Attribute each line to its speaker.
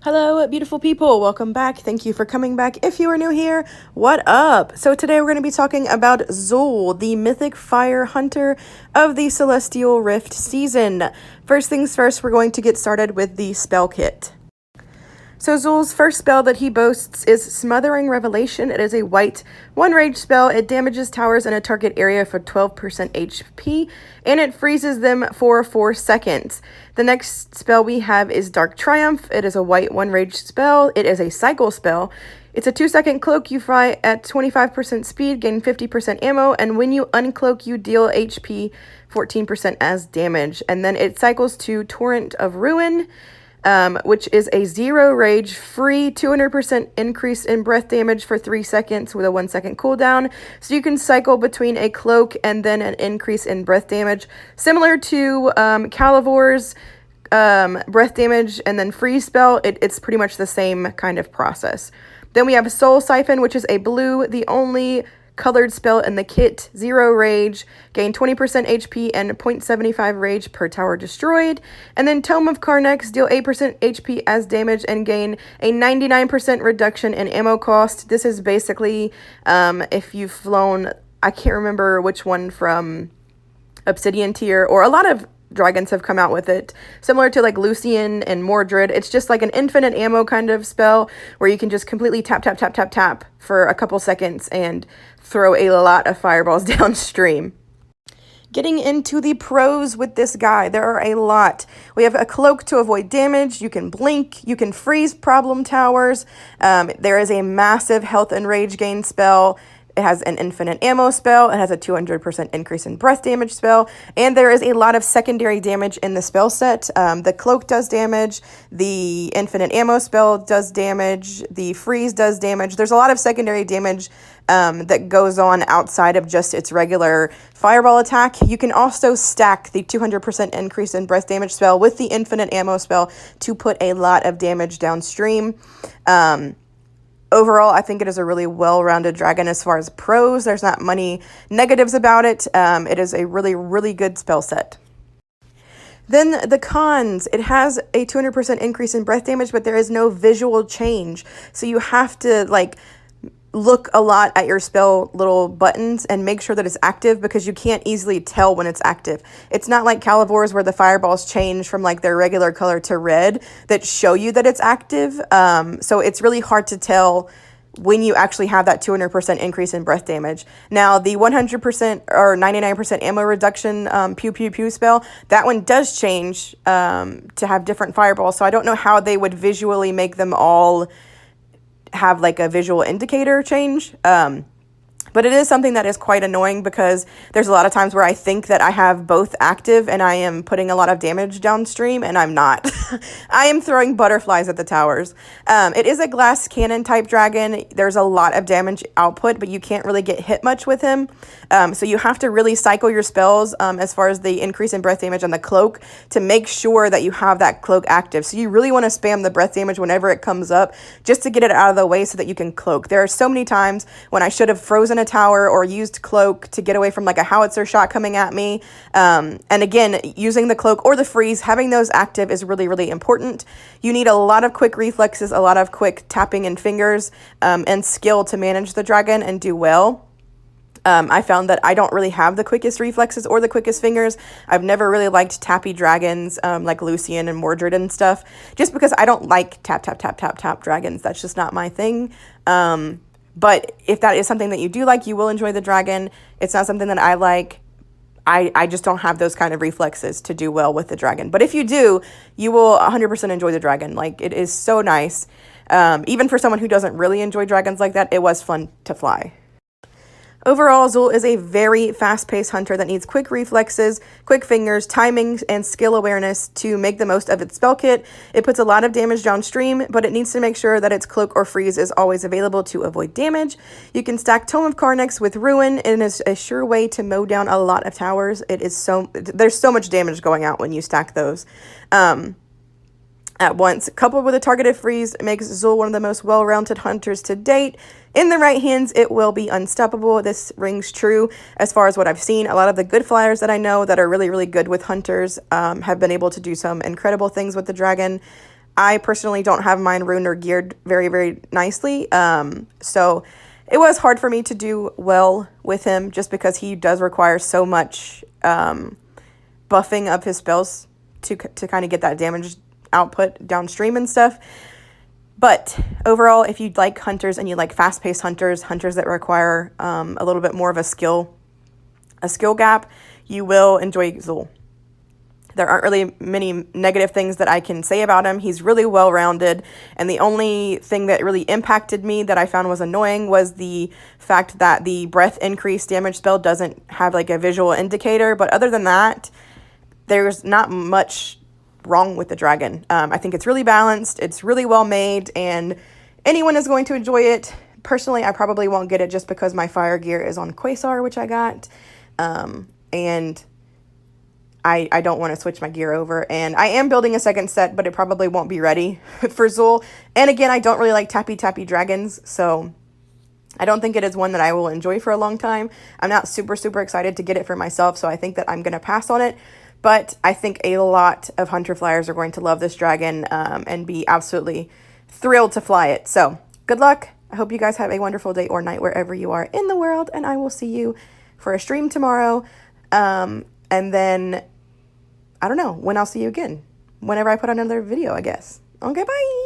Speaker 1: Hello, beautiful people. Welcome back. Thank you for coming back. If you are new here, what up? So today we're going to be talking about Zul, the mythic fire hunter of the Celestial Rift season. First things first, we're going to get started with the spell kit. So Zul's first spell that he boasts is Smothering Revelation. It is a white 1 rage spell. It damages towers in a target area for 12% HP, and it freezes them for 4 seconds. The next spell we have is Dark Triumph. It is a white 1 rage spell. It is a cycle spell. It's a 2-second cloak. You fly at 25% speed, gain 50% ammo, and when you uncloak, you deal HP 14% as damage. And then it cycles to Torrent of Ruin, which is a 0 rage, free 200% increase in breath damage for 3 seconds with a 1-second cooldown. So you can cycle between a cloak and then an increase in breath damage, similar to Calavor's breath damage and then freeze spell. It's pretty much the same kind of process. Then we have Soul Siphon, which is a blue, the only colored spell in the kit, 0 rage, gain 20% HP and 0.75 rage per tower destroyed. And then Tome of Karnex, deal 8% HP as damage and gain a 99% reduction in ammo cost. This is basically, if you've flown, I can't remember which one from Obsidian Tier, or a lot of dragons have come out with it, similar to like Lucian and Mordred. It's just like an infinite ammo kind of spell where you can just completely tap for a couple seconds and throw a lot of fireballs downstream. Getting into the pros with this guy, there are a lot. We have a cloak to avoid damage. You can blink. You can freeze problem towers. There is a massive health and rage gain spell. It has an infinite ammo spell. It has a 200% increase in breath damage spell. And there is a lot of secondary damage in the spell set. The cloak does damage. The infinite ammo spell does damage. The freeze does damage. There's a lot of secondary damage that goes on outside of just its regular fireball attack. You can also stack the 200% increase in breath damage spell with the infinite ammo spell to put a lot of damage downstream. Overall, I think it is a really well-rounded dragon as far as pros. There's not many negatives about it. It is a really, really good spell set. Then the cons, it has a 200% increase in breath damage, but there is no visual change. So you have to look a lot at your spell little buttons and make sure that it's active, because you can't easily tell when it's active. It's not like Calavor's where the fireballs change from like their regular color to red that show you that it's active. So it's really hard to tell when you actually have that 200% increase in breath damage. Now, the 100% or 99% ammo reduction pew pew pew spell, that one does change to have different fireballs. So I don't know how they would visually make them all have like a visual indicator change. But it is something that is quite annoying, because there's a lot of times where I think that I have both active and I am putting a lot of damage downstream, and I'm not. I am throwing butterflies at the towers. It is a glass cannon type dragon. There's a lot of damage output, but you can't really get hit much with him. So you have to really cycle your spells as far as the increase in breath damage on the cloak to make sure that you have that cloak active. So you really want to spam the breath damage whenever it comes up, just to get it out of the way so that you can cloak. There are so many times when I should have frozen a tower or used cloak to get away from like a howitzer shot coming at me. And again, using the cloak or the freeze, having those active is really, really important. You need a lot of quick reflexes, a lot of quick tapping and fingers, and skill to manage the dragon and do well. I found that I don't really have the quickest reflexes or the quickest fingers. I've never really liked tappy dragons like Lucian and Mordred and stuff, just because I don't like tap dragons. That's just not my thing. But if that is something that you do like, you will enjoy the dragon. It's not something that I like. I just don't have those kind of reflexes to do well with the dragon. But if you do, you will 100% enjoy the dragon. Like, it is so nice. Even for someone who doesn't really enjoy dragons like that, it was fun to fly. Overall, Zul is a very fast-paced hunter that needs quick reflexes, quick fingers, timing, and skill awareness to make the most of its spell kit. It puts a lot of damage downstream, but it needs to make sure that its cloak or freeze is always available to avoid damage. You can stack Tome of Karnex with Ruin, and it's a sure way to mow down a lot of towers. There's so much damage going out when you stack those at once. Coupled with a targeted freeze, makes Zul one of the most well-rounded hunters to date. In the right hands, it will be unstoppable. This rings true as far as what I've seen. A lot of the good flyers that I know that are really, really good with hunters have been able to do some incredible things with the dragon. I personally don't have mine ruined or geared very, very nicely. So it was hard for me to do well with him just because he does require so much buffing of his spells to kind of get that damage output downstream and stuff. But overall, if you like hunters and you like fast-paced hunters that require a little bit more of a skill gap, you will enjoy Xul. There aren't really many negative things that I can say about him. He's really well-rounded, and the only thing that really impacted me that I found was annoying was the fact that the breath increase damage spell doesn't have like a visual indicator. But other than that, there's not much wrong with the dragon. I think it's really balanced, it's really well made, and anyone is going to enjoy it. Personally, I probably won't get it just because my fire gear is on Quasar, which I got, and I don't want to switch my gear over, and I am building a second set, but it probably won't be ready for Xul. And again, I don't really like tappy dragons, so I don't think it is one that I will enjoy for a long time. I'm not super excited to get it for myself, so I think that I'm going to pass on it. But I think a lot of Hunter Flyers are going to love this dragon and be absolutely thrilled to fly it. So good luck. I hope you guys have a wonderful day or night wherever you are in the world, and I will see you for a stream tomorrow. And then I don't know when I'll see you again. Whenever I put another video, I guess. Okay, bye.